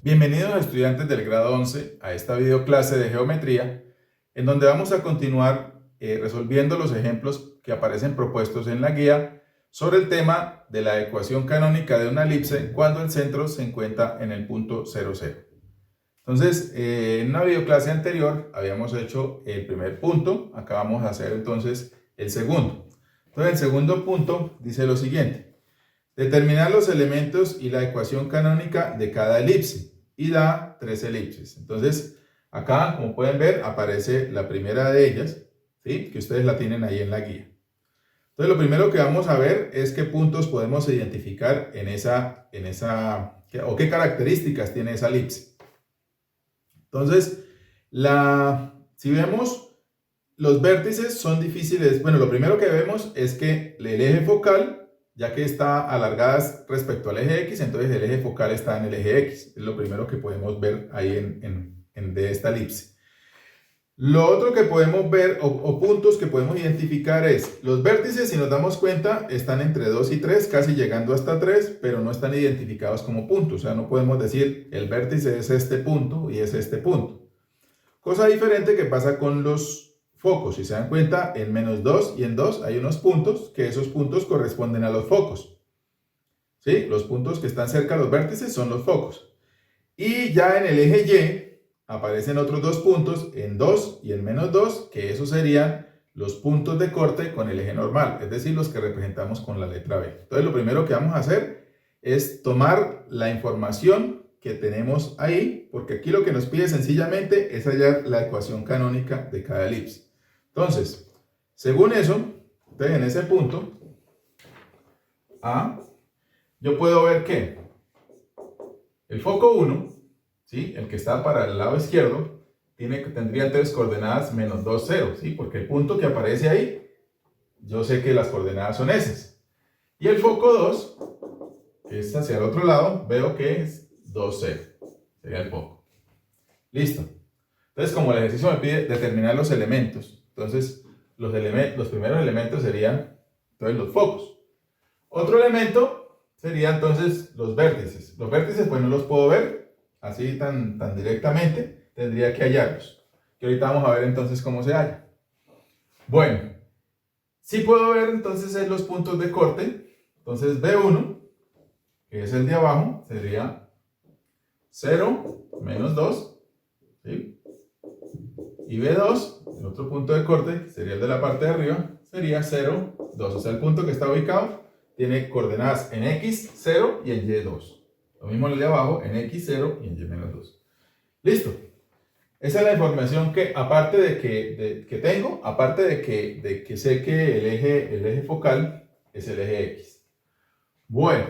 Bienvenidos estudiantes del grado 11 a esta videoclase de geometría, en donde vamos a continuar resolviendo los ejemplos que aparecen propuestos en la guía sobre el tema de la ecuación canónica de una elipse cuando el centro se encuentra en el punto 0, 0. Entonces, en una videoclase anterior habíamos hecho el primer punto, acá vamos a hacer entonces el segundo. Entonces, el segundo punto dice lo siguiente: determinar los elementos y la ecuación canónica de cada elipse, y da 3 elipses. Entonces, acá, como pueden ver, aparece la primera de ellas, ¿sí? Que ustedes la tienen ahí en la guía. Entonces, lo primero que vamos a ver es qué puntos podemos identificar o qué características tiene esa elipse. Entonces, si vemos, los vértices son difíciles. Bueno, lo primero que vemos es que el eje focal, ya que está alargadas respecto al eje X, entonces el eje focal está en el eje X. Es lo primero que podemos ver ahí de esta elipse. Lo otro que podemos ver, o puntos que podemos identificar, es los vértices, si nos damos cuenta, están entre 2 y 3, casi llegando hasta 3, pero no están identificados como puntos. O sea, no podemos decir el vértice es este punto y es este punto. Cosa diferente que pasa con los focos. Si se dan cuenta, en -2 y en 2 hay unos puntos, que esos puntos corresponden a los focos. ¿Sí? Los puntos que están cerca de los vértices son los focos. Y ya en el eje Y aparecen otros dos puntos, en 2 y en -2, que esos serían los puntos de corte con el eje normal, es decir, los que representamos con la letra B. Entonces, lo primero que vamos a hacer es tomar la información que tenemos ahí, porque aquí lo que nos pide sencillamente es hallar la ecuación canónica de cada elipse. Entonces, según eso, entonces en ese punto A, yo puedo ver que el foco 1, ¿sí? El que está para el lado izquierdo, tendría entonces coordenadas -2, 0, ¿sí? Porque el punto que aparece ahí, yo sé que las coordenadas son esas. Y el foco 2, que es hacia el otro lado, veo que es 2, 0. Sería el foco. Listo. Entonces, como el ejercicio me pide determinar los elementos, entonces los primeros elementos serían entonces, los focos. Otro elemento sería entonces los vértices. Los vértices pues no los puedo ver así tan directamente, tendría que hallarlos. Que ahorita vamos a ver entonces cómo se halla. Bueno, sí puedo ver entonces los puntos de corte. Entonces B1, que es el de abajo, sería 0, -2, ¿sí? Y B2, el otro punto de corte, sería el de la parte de arriba, sería 0, 2. O sea, el punto que está ubicado tiene coordenadas en X, 0 y en Y, 2. Lo mismo el de abajo, en X, 0 y en Y, -2. Listo. Esa es la información que, aparte de que tengo, aparte de que sé que el eje focal es el eje X. Bueno,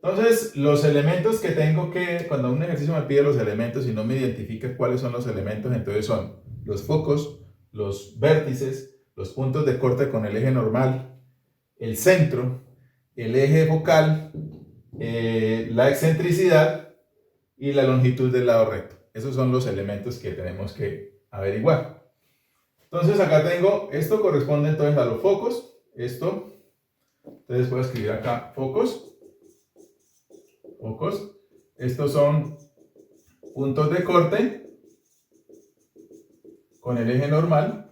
entonces los elementos que tengo que, cuando un ejercicio me pide los elementos y no me identifica cuáles son los elementos, entonces son los focos, los vértices, los puntos de corte con el eje normal, el centro, el eje focal, la excentricidad y la longitud del lado recto. Esos son los elementos que tenemos que averiguar. Entonces acá tengo, esto corresponde entonces a los focos, esto, entonces puedo escribir acá focos. Estos son puntos de corte con el eje normal.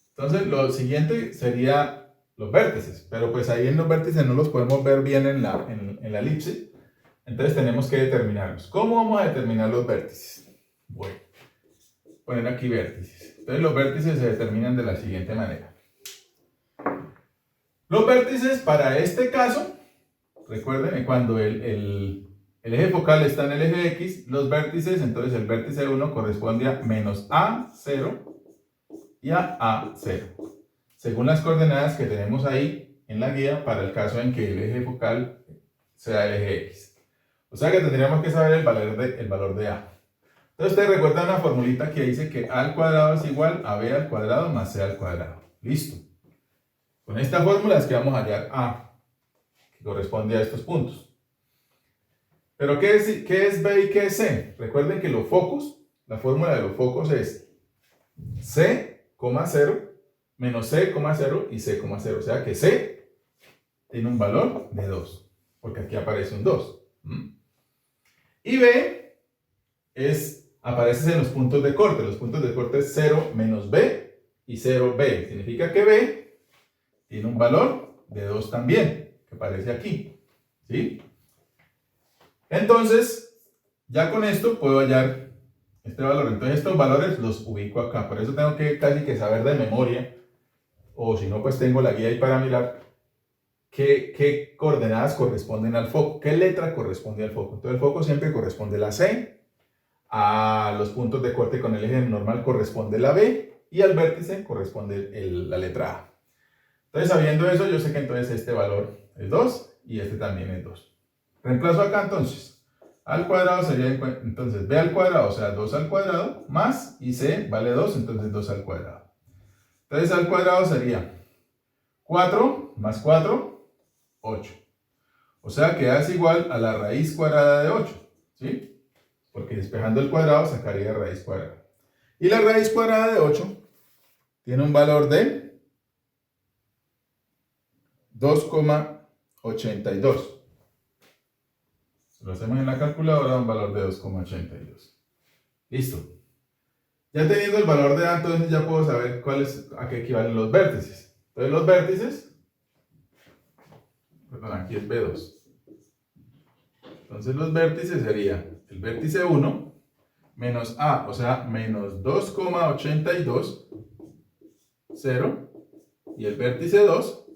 Entonces, lo siguiente sería los vértices, pero pues ahí en los vértices no los podemos ver bien en la elipse. Entonces tenemos que determinarlos. ¿Cómo vamos a determinar los vértices? Bueno, poner aquí vértices. Entonces los vértices se determinan de la siguiente manera. Los vértices para este caso, recuerden, cuando el eje focal está en el eje X, los vértices, entonces el vértice 1 corresponde a -A0 y a A0, según las coordenadas que tenemos ahí en la guía para el caso en que el eje focal sea el eje X. O sea que tendríamos que saber el valor de A. Entonces ustedes recuerdan una formulita que dice que A al cuadrado es igual a B al cuadrado más C al cuadrado. Listo. Con esta fórmula es que vamos a hallar A, que corresponde a estos puntos. Pero ¿qué es B y qué es C? Recuerden que los focos, la fórmula de los focos es C, 0, menos C, 0 y C, 0. O sea que C tiene un valor de 2. porque aquí aparece un 2. Y B aparece en los puntos de corte. Los puntos de corte es 0 menos B y 0B. Significa que B tiene un valor de 2 también, que aparece aquí. ¿Sí? Entonces, ya con esto puedo hallar este valor. Entonces estos valores los ubico acá. Por eso tengo que casi que saber de memoria, o si no, pues tengo la guía ahí para mirar qué coordenadas corresponden al foco, qué letra corresponde al foco. Entonces el foco siempre corresponde a la C, a los puntos de corte con el eje normal corresponde la B, y al vértice corresponde la letra A. Entonces, sabiendo eso, yo sé que entonces este valor es 2 y este también es 2. Reemplazo acá entonces. A al cuadrado sería, entonces, B al cuadrado, o sea, 2 al cuadrado, más, y C vale 2, entonces 2 al cuadrado. Entonces, al cuadrado sería 4 más 4, 8. O sea, que A es igual a la raíz cuadrada de 8, ¿sí? Porque despejando el cuadrado sacaría raíz cuadrada. Y la raíz cuadrada de 8 tiene un valor de 2,82. Si lo hacemos en la calculadora, un valor de 2,82. Listo. Ya teniendo el valor de A, entonces ya puedo saber a qué equivalen los vértices. Entonces los vértices, perdón, aquí es B2. Entonces los vértices serían el vértice 1 menos A, o sea, menos 2,82, 0. Y el vértice 2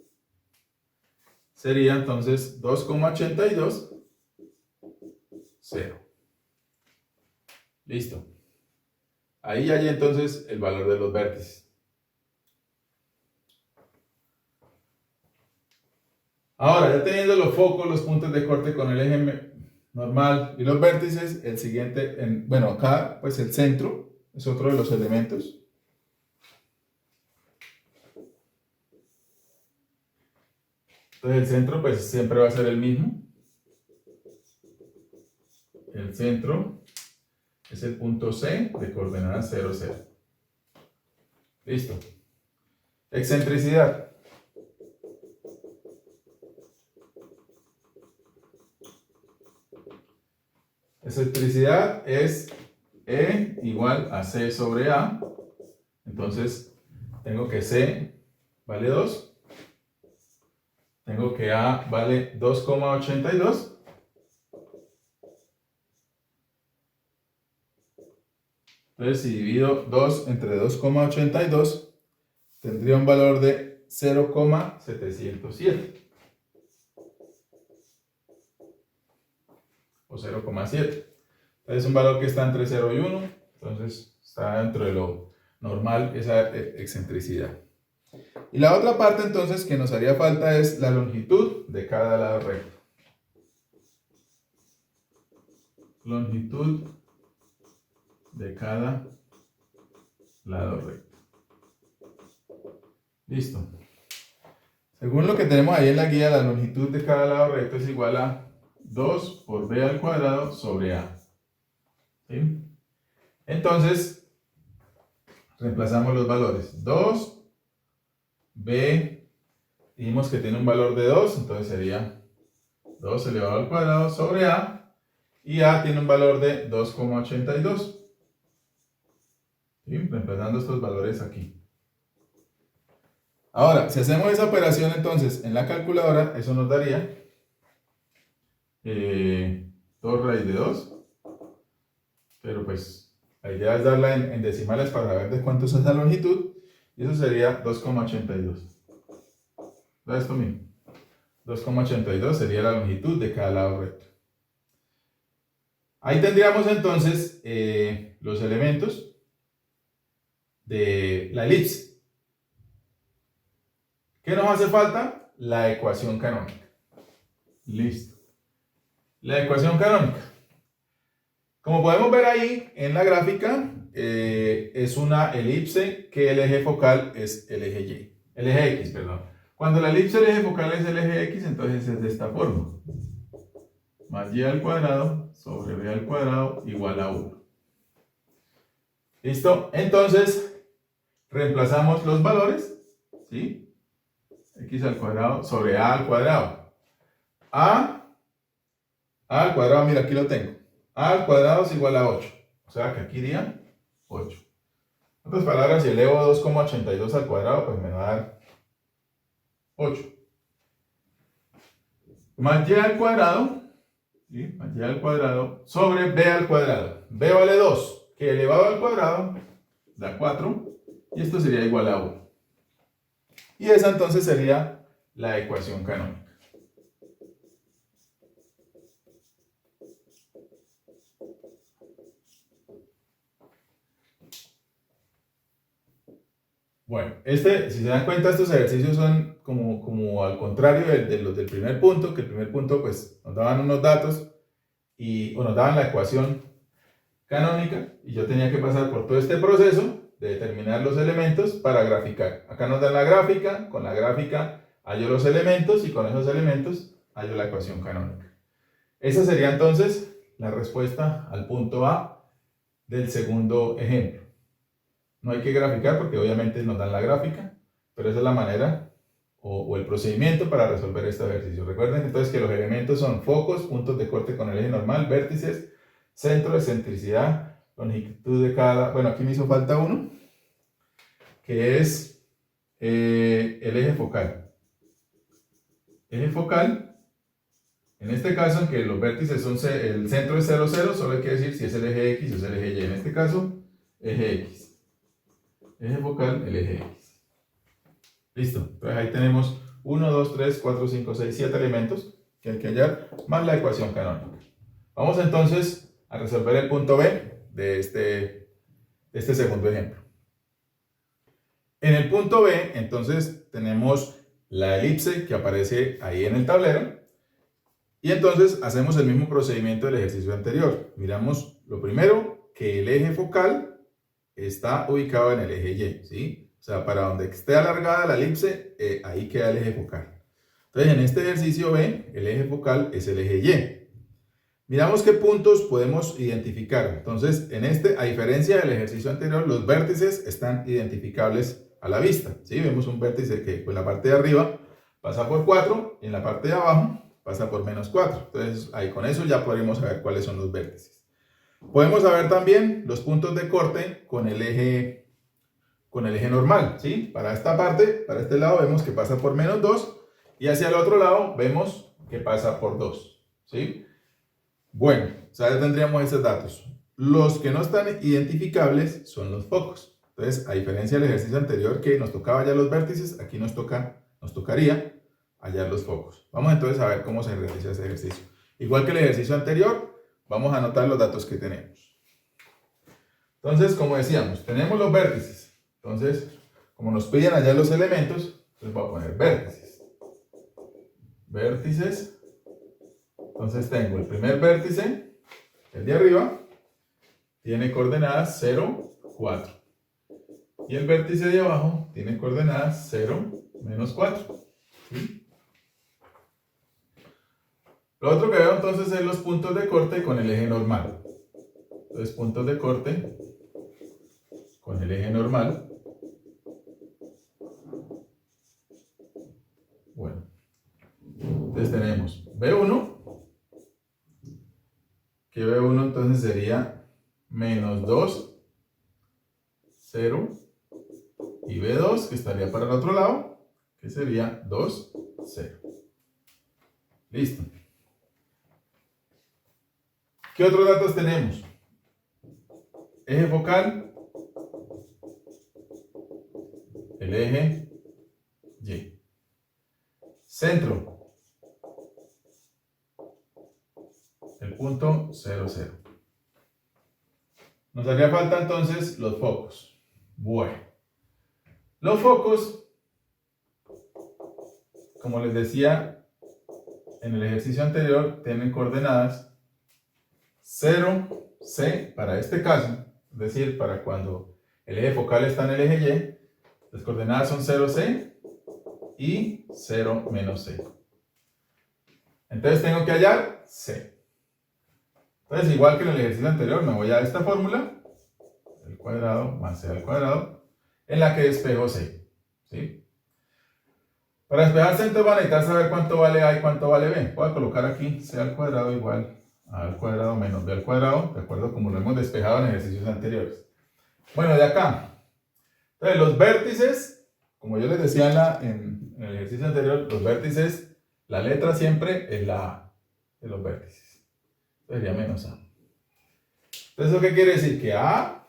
sería entonces 2,82, 0. Listo. Ahí hay entonces el valor de los vértices. Ahora, ya teniendo los focos, los puntos de corte con el eje normal y los vértices, el siguiente, bueno, acá pues el centro es otro de los elementos. Entonces el centro pues siempre va a ser el mismo. El centro es el punto C de coordenadas 0, 0. Listo. Excentricidad. Excentricidad es E igual a C sobre A. Entonces tengo que C vale 2. Tengo que A vale 2,82. Entonces, si divido 2 entre 2,82, tendría un valor de 0,707. O 0,7. Es un valor que está entre 0 y 1. Entonces, está dentro de lo normal esa excentricidad. Y la otra parte, entonces, que nos haría falta es la longitud de cada lado recto. Longitud de cada lado recto. Listo. Según lo que tenemos ahí en la guía, la longitud de cada lado recto es igual a 2 por B al cuadrado sobre A. ¿Sí? Entonces, reemplazamos los valores. 2, B, dijimos que tiene un valor de 2, entonces sería 2 elevado al cuadrado sobre A, y A tiene un valor de 2,82. ¿Sí? Reemplazando estos valores aquí. Ahora, si hacemos esa operación entonces en la calculadora, eso nos daría 2 raíz de 2. Pero pues la idea es darla en decimales para ver de cuánto es esa longitud. Y eso sería 2,82. Da esto mismo. 2,82 sería la longitud de cada lado recto. Ahí tendríamos entonces los elementos de la elipse. ¿Qué nos hace falta? La ecuación canónica. Listo. La ecuación canónica. Como podemos ver ahí en la gráfica, es una elipse que el eje focal es el eje Y. El eje X, perdón. Cuando la elipse el eje focal es el eje X, entonces es de esta forma. Más Y al cuadrado sobre B al cuadrado igual a 1. ¿Listo? Entonces, reemplazamos los valores, ¿sí? X al cuadrado sobre A al cuadrado. A A al cuadrado, mira, aquí lo tengo. A al cuadrado es igual a 8. O sea que aquí iría 8. En otras palabras, si elevo 2,82 al cuadrado, pues me va a dar 8. Más y al cuadrado, ¿sí? Más y al cuadrado sobre b al cuadrado. B vale 2, que elevado al cuadrado da 4. Y esto sería igual a 1. Y esa entonces sería la ecuación canónica. Bueno, si se dan cuenta, estos ejercicios son como al contrario de los del primer punto, que el primer punto pues nos daban unos datos o nos daban la ecuación canónica y yo tenía que pasar por todo este proceso de determinar los elementos para graficar. Acá nos dan la gráfica, con la gráfica hallo los elementos y con esos elementos hallo la ecuación canónica. Esa sería entonces la respuesta al punto A del segundo ejemplo. No hay que graficar porque obviamente nos dan la gráfica, pero esa es la manera o el procedimiento para resolver este ejercicio. Recuerden entonces que los elementos son focos, puntos de corte con el eje normal, vértices, centro, excentricidad, longitud de cada... Bueno, aquí me hizo falta uno, que es el eje focal. Eje focal, en este caso, en que los vértices son, el centro es 0, 0, solo hay que decir si es el eje X o es el eje Y. En este caso, eje X. Eje focal, el eje X. Listo. Entonces ahí tenemos 1, 2, 3, 4, 5, 6, 7 elementos que hay que hallar, más la ecuación canónica. Vamos entonces a resolver el punto B de este segundo ejemplo. En el punto B, entonces, tenemos la elipse que aparece ahí en el tablero. Y entonces hacemos el mismo procedimiento del ejercicio anterior. Miramos lo primero, que el eje focal está ubicado en el eje Y, ¿sí? O sea, para donde esté alargada la elipse, ahí queda el eje focal. Entonces, en este ejercicio B, el eje focal es el eje Y. Miramos qué puntos podemos identificar. Entonces, a diferencia del ejercicio anterior, los vértices están identificables a la vista, ¿sí? Vemos un vértice que en la parte de arriba pasa por 4 y en la parte de abajo pasa por menos 4. Entonces, ahí con eso ya podremos saber cuáles son los vértices. Podemos saber también los puntos de corte con el eje normal, ¿sí? Para esta parte, para este lado vemos que pasa por menos 2 y hacia el otro lado vemos que pasa por 2, ¿sí? Bueno, ya tendríamos estos datos. Los que no están identificables son los focos. Entonces, a diferencia del ejercicio anterior que nos tocaba hallar los vértices, aquí nos tocaría hallar los focos. Vamos entonces a ver cómo se realiza ese ejercicio. Igual que el ejercicio anterior, vamos a anotar los datos que tenemos. Entonces, como decíamos, tenemos los vértices. Entonces, como nos piden hallar los elementos, entonces voy a poner vértices. Vértices. Entonces tengo el primer vértice, el de arriba, tiene coordenadas 0, 4. Y el vértice de abajo tiene coordenadas 0, menos 4. ¿Sí? Lo otro que veo entonces es los puntos de corte con el eje normal. Entonces, puntos de corte con el eje normal. Bueno, entonces tenemos B1, que B1 entonces sería menos 2, 0, y B2, que estaría para el otro lado, que sería 2, 0. Listo. ¿Qué otros datos tenemos? Eje focal, el eje Y. Centro, el punto 0, 0. Nos haría falta entonces los focos. Bueno, los focos, como les decía en el ejercicio anterior, tienen coordenadas 0, C para este caso, es decir, para cuando el eje focal está en el eje Y, las coordenadas son 0C y 0 menos C. Entonces tengo que hallar C. Entonces, igual que en el ejercicio anterior, me voy a esta fórmula, el cuadrado más C al cuadrado, en la que despejo C. ¿Sí? Para despejarse entonces van a necesitar saber cuánto vale A y cuánto vale B. Voy a colocar aquí C al cuadrado igual a al cuadrado menos B al cuadrado, de acuerdo como lo hemos despejado en ejercicios anteriores. Bueno, de acá. Entonces los vértices, como yo les decía en el ejercicio anterior, los vértices, la letra siempre es la A de los vértices. Sería menos A. Entonces, ¿eso qué quiere decir? Que A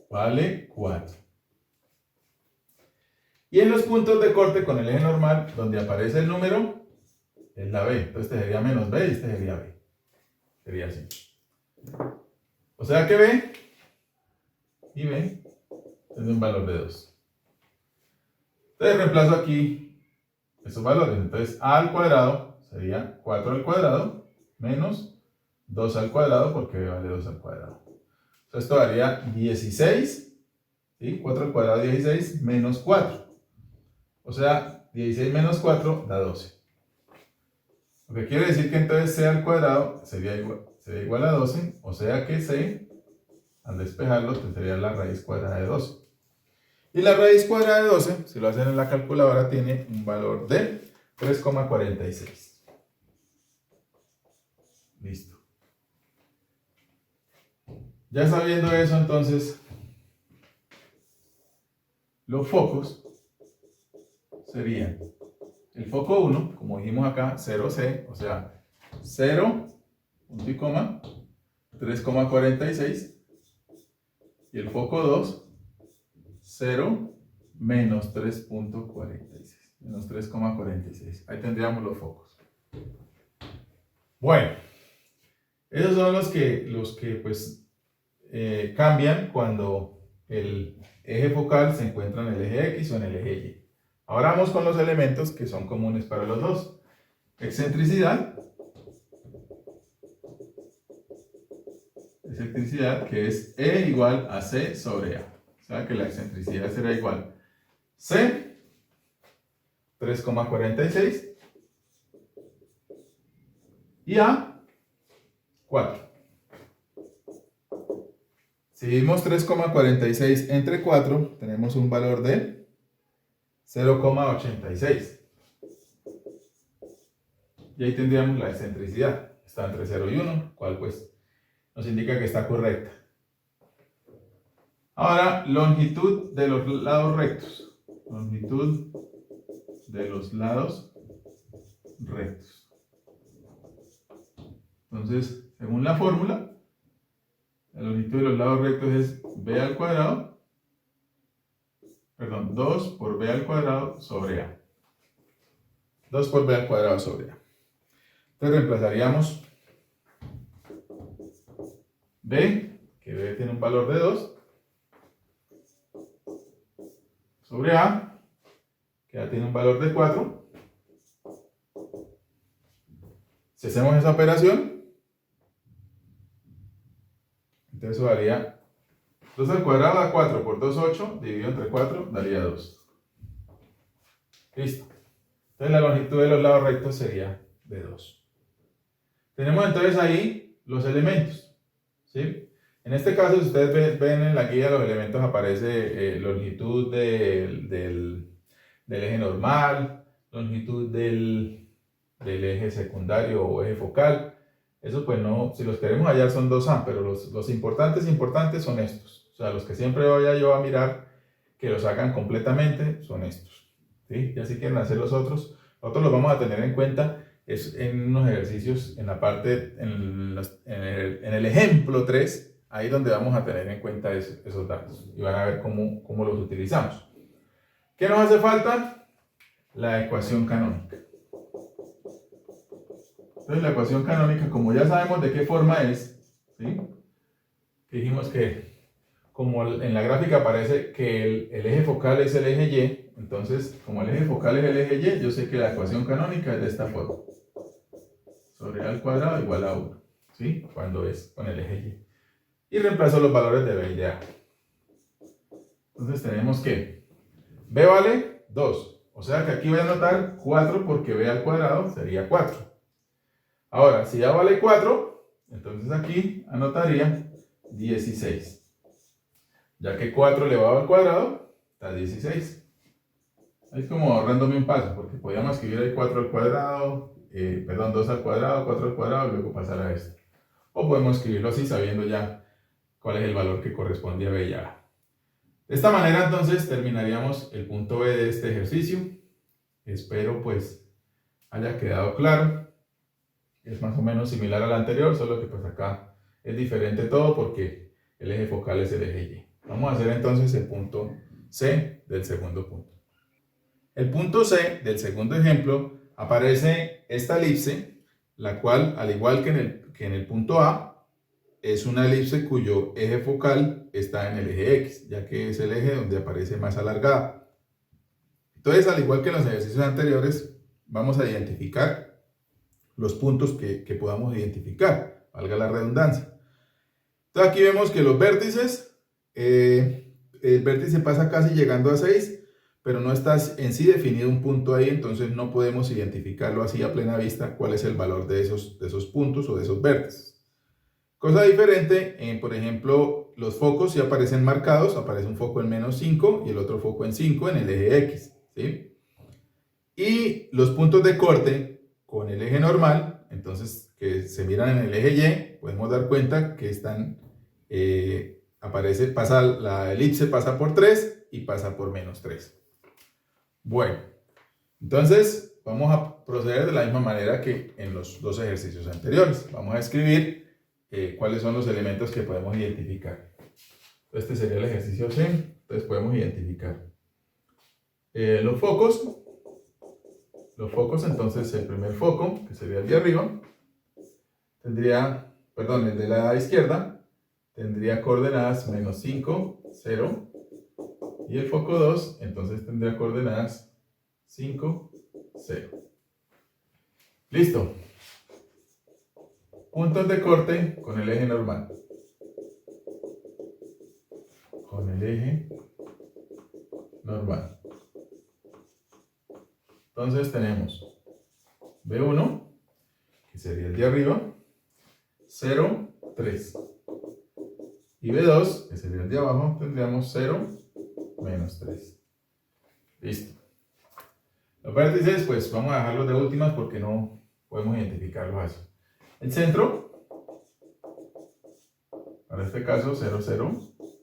vale 4. Y en los puntos de corte con el eje normal, donde aparece el número, es la B. Entonces este sería menos B y este sería B. Sería así. O sea que B y B es un valor de 2. Entonces reemplazo aquí esos valores. Entonces A al cuadrado sería 4 al cuadrado menos 2 al cuadrado porque B vale 2 al cuadrado. Entonces esto daría 16. ¿Sí? 4 al cuadrado 16 menos 4. O sea, 16 menos 4 da 12. Lo que quiere decir que entonces C al cuadrado sería igual a 12. O sea que C, al despejarlo, tendría la raíz cuadrada de 12. Y la raíz cuadrada de 12, si lo hacen en la calculadora, tiene un valor de 3,46. Listo. Ya sabiendo eso, entonces, los focos serían el foco 1, como dijimos acá, 0C, o sea, 0, punto y coma, 3,46. Y el foco 2, 0, menos 3,46. Menos 3,46. Ahí tendríamos los focos. Bueno, esos son los que pues, cambian cuando el eje focal se encuentra en el eje X o en el eje Y. Ahora vamos con los elementos que son comunes para los dos. Excentricidad. Excentricidad que es E igual a C sobre A. O sea que la excentricidad será igual C, 3,46 y A, 4. Si dividimos 3,46 entre 4, tenemos un valor de 0,86. Y ahí tendríamos la excentricidad. Está entre 0 y 1, cual pues nos indica que está correcta. Ahora, longitud de los lados rectos. Longitud de los lados rectos. Entonces, según la fórmula, la longitud de los lados rectos es b al cuadrado, perdón, 2 por b al cuadrado sobre a. 2 por b al cuadrado sobre a. Entonces reemplazaríamos b, que b tiene un valor de 2, sobre a, que ya tiene un valor de 4. Si hacemos esa operación, entonces eso daría 2 al cuadrado da 4 por 2, 8, dividido entre 4, daría 2. Listo. Entonces la longitud de los lados rectos sería de 2. Tenemos entonces ahí los elementos, ¿sí? En este caso, si ustedes ven en la guía, los elementos aparece longitud del eje normal, longitud del eje secundario o eje focal. Eso pues no, si los queremos hallar son 2A, pero los importantes son estos. O sea, los que siempre vaya yo a mirar que los hagan completamente son estos, ¿sí? Ya si quieren hacer los otros los vamos a tener en cuenta es en unos ejercicios en la parte, en el ejemplo 3, ahí donde vamos a tener en cuenta esos datos y van a ver cómo los utilizamos. ¿Qué nos hace falta? La ecuación canónica. Entonces la ecuación canónica, como ya sabemos de qué forma es, ¿sí? Dijimos que como en la gráfica aparece que el eje focal es el eje Y, entonces como el eje focal es el eje Y, yo sé que la ecuación canónica es de esta forma. Sobre A al cuadrado igual a 1, ¿sí? Cuando es con el eje Y. Y reemplazo los valores de B y de A. Entonces tenemos que B vale 2. O sea que aquí voy a anotar 4 porque B al cuadrado sería 4. Ahora, si A vale 4, entonces aquí anotaría 16. Ya que 4 elevado al cuadrado da 16. Es como ahorrándome un paso, porque podíamos escribir ahí 4 al cuadrado, 2 al cuadrado, 4 al cuadrado, y luego pasar a esto. O podemos escribirlo así sabiendo ya cuál es el valor que corresponde a B y a A. De esta manera entonces terminaríamos el punto B de este ejercicio. Espero pues haya quedado claro. Es más o menos similar al anterior, solo que pues acá es diferente todo porque el eje focal es el eje Y. Vamos a hacer entonces el punto C del segundo punto. El punto C del segundo ejemplo aparece esta elipse, la cual, al igual que en el punto A, es una elipse cuyo eje focal está en el eje X, ya que es el eje donde aparece más alargada. Entonces, al igual que en los ejercicios anteriores, vamos a identificar los puntos que podamos identificar, valga la redundancia. Entonces, aquí vemos que los vértices, el vértice pasa casi llegando a 6, pero no está en sí definido un punto ahí, entonces no podemos identificarlo así a plena vista cuál es el valor de esos puntos o de esos vértices. Cosa diferente, por ejemplo, los focos sí aparecen marcados, aparece un foco en menos 5 y el otro foco en 5 en el eje X, ¿sí? Y los puntos de corte con el eje normal, entonces que se miran en el eje Y, podemos dar cuenta que están, la elipse pasa por 3 y pasa por menos 3. Bueno, entonces vamos a proceder de la misma manera que en los dos ejercicios anteriores. Vamos a escribir cuáles son los elementos que podemos identificar. Este sería el ejercicio C, entonces podemos identificar los focos. Los focos, entonces el primer foco, que sería el de arriba, el de la izquierda, tendría coordenadas menos 5, 0, y el foco 2, entonces tendría coordenadas 5, 0. Listo. Puntos de corte con el eje normal. Con el eje normal. Entonces tenemos B1, que sería el de arriba, 0, 3. Y B2, que sería el de abajo, tendríamos 0, menos 3. Listo. Los vértices, pues vamos a dejarlos de últimas porque no podemos identificarlos así. El centro, para este caso 0, 0,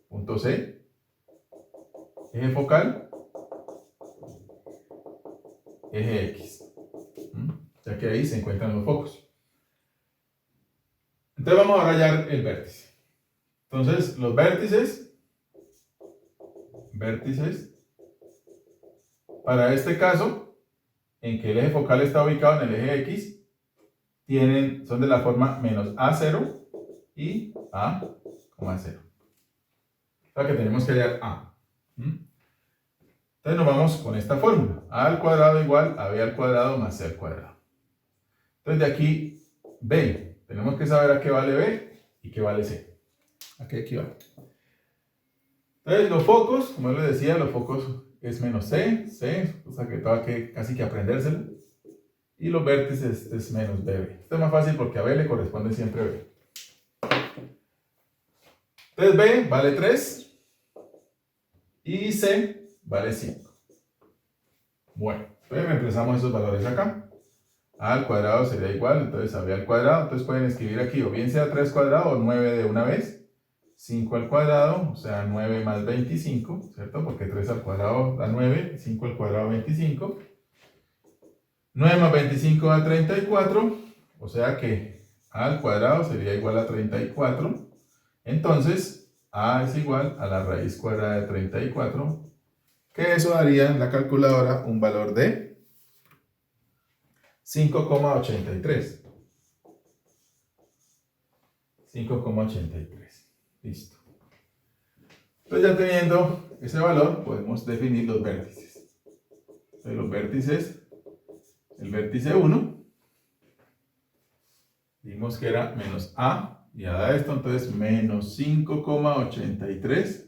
punto C. Eje focal, eje X. Ya que ahí se encuentran los focos. Entonces vamos a rayar el vértice. Entonces los vértices, para este caso, en que el eje focal está ubicado en el eje X, son de la forma menos A0 y A, 0. O sea que tenemos que hallar A. Entonces nos vamos con esta fórmula. A al cuadrado igual a B al cuadrado más C al cuadrado. Entonces de aquí, B. Tenemos que saber a qué vale B y qué vale C. ¿A qué equivale? Entonces los focos, como les decía, los focos es menos C, o sea que tengo que casi que aprendérselo. Y los vértices es menos BB. Esto es más fácil porque a B le corresponde siempre B. Entonces B vale 3 y C vale 5. Bueno, entonces reemplazamos esos valores acá. A al cuadrado sería igual, entonces a B al cuadrado. Entonces pueden escribir aquí o bien sea 3 cuadrado o 9 de una vez. 5 al cuadrado, o sea 9 más 25, ¿cierto? Porque 3 al cuadrado da 9, 5 al cuadrado 25. 9 más 25 da 34, o sea que A al cuadrado sería igual a 34. Entonces, A es igual a la raíz cuadrada de 34, que eso daría en la calculadora un valor de 5,83. 5,83. Listo. Entonces ya teniendo ese valor, podemos definir los vértices. Entonces los vértices, el vértice 1, vimos que era menos A, y a da esto, entonces menos 5,83,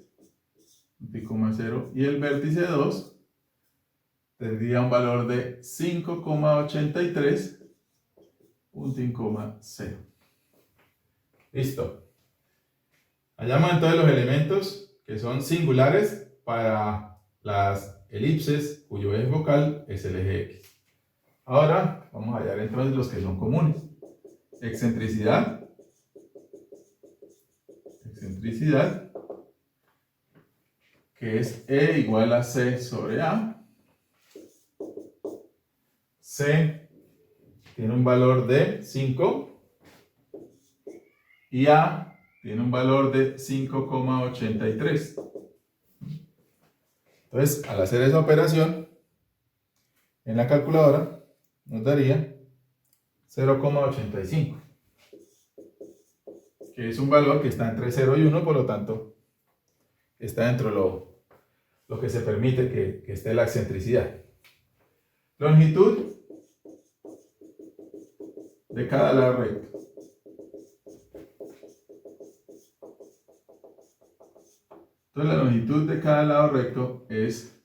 0, y el vértice 2 tendría un valor de 5,83, 0. Listo. Hallamos entonces los elementos que son singulares para las elipses cuyo eje focal es el eje X. Ahora vamos a hallar entonces los que son comunes. Excentricidad, que es E igual a C sobre A. C tiene un valor de 5 y A tiene un valor de 5,83. Entonces, al hacer esa operación en la calculadora, nos daría 0,85, que es un valor que está entre 0 y 1, por lo tanto, está dentro de lo que se permite que esté la excentricidad. Longitud de cada lado recto. Entonces la longitud de cada lado recto es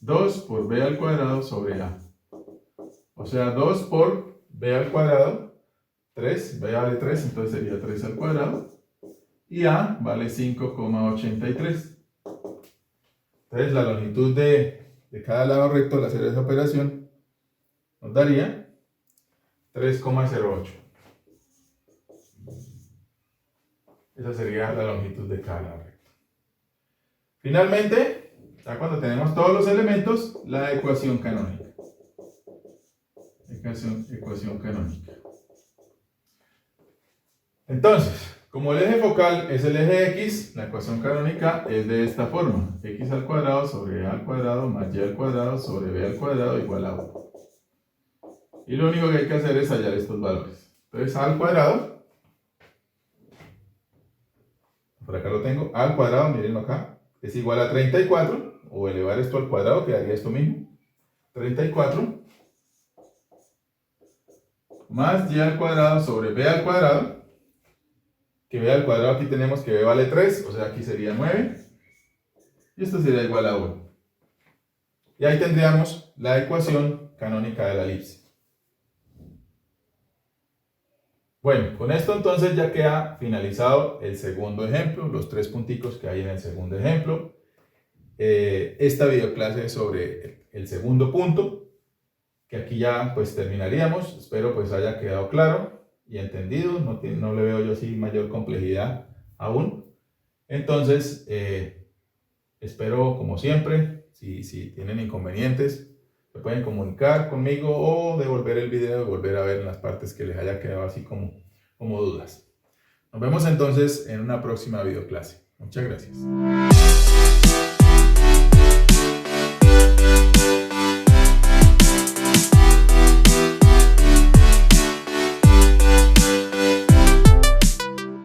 2 por b al cuadrado sobre a. O sea, 2 por b al cuadrado, 3, b vale 3, entonces sería 3 al cuadrado. Y a vale 5,83. Entonces la longitud de cada lado recto al hacer esa operación nos daría 3,08. Esa sería la longitud de cada lado recto. Finalmente, ya cuando tenemos todos los elementos, la ecuación canónica. Ecuación canónica. Entonces, como el eje focal es el eje X, la ecuación canónica es de esta forma. X al cuadrado sobre A al cuadrado más Y al cuadrado sobre B al cuadrado igual a 1. Y lo único que hay que hacer es hallar estos valores. Entonces, A al cuadrado, por acá lo tengo, A al cuadrado, mirenlo acá, es igual a 34, o elevar esto al cuadrado, quedaría esto mismo. 34 más Y al cuadrado sobre B al cuadrado, que B al cuadrado aquí tenemos que B vale 3, o sea aquí sería 9, y esto sería igual a 1. Y ahí tendríamos la ecuación canónica de la elipse. Bueno, con esto entonces ya queda finalizado el segundo ejemplo, los 3 punticos que hay en el segundo ejemplo. Esta videoclase sobre el segundo punto, que aquí ya pues terminaríamos. Espero pues haya quedado claro y entendido, no le veo yo así mayor complejidad aún. Entonces, espero como siempre, si tienen inconvenientes, se pueden comunicar conmigo o devolver el video y volver a ver en las partes que les haya quedado así como dudas. Nos vemos entonces en una próxima videoclase. Muchas gracias.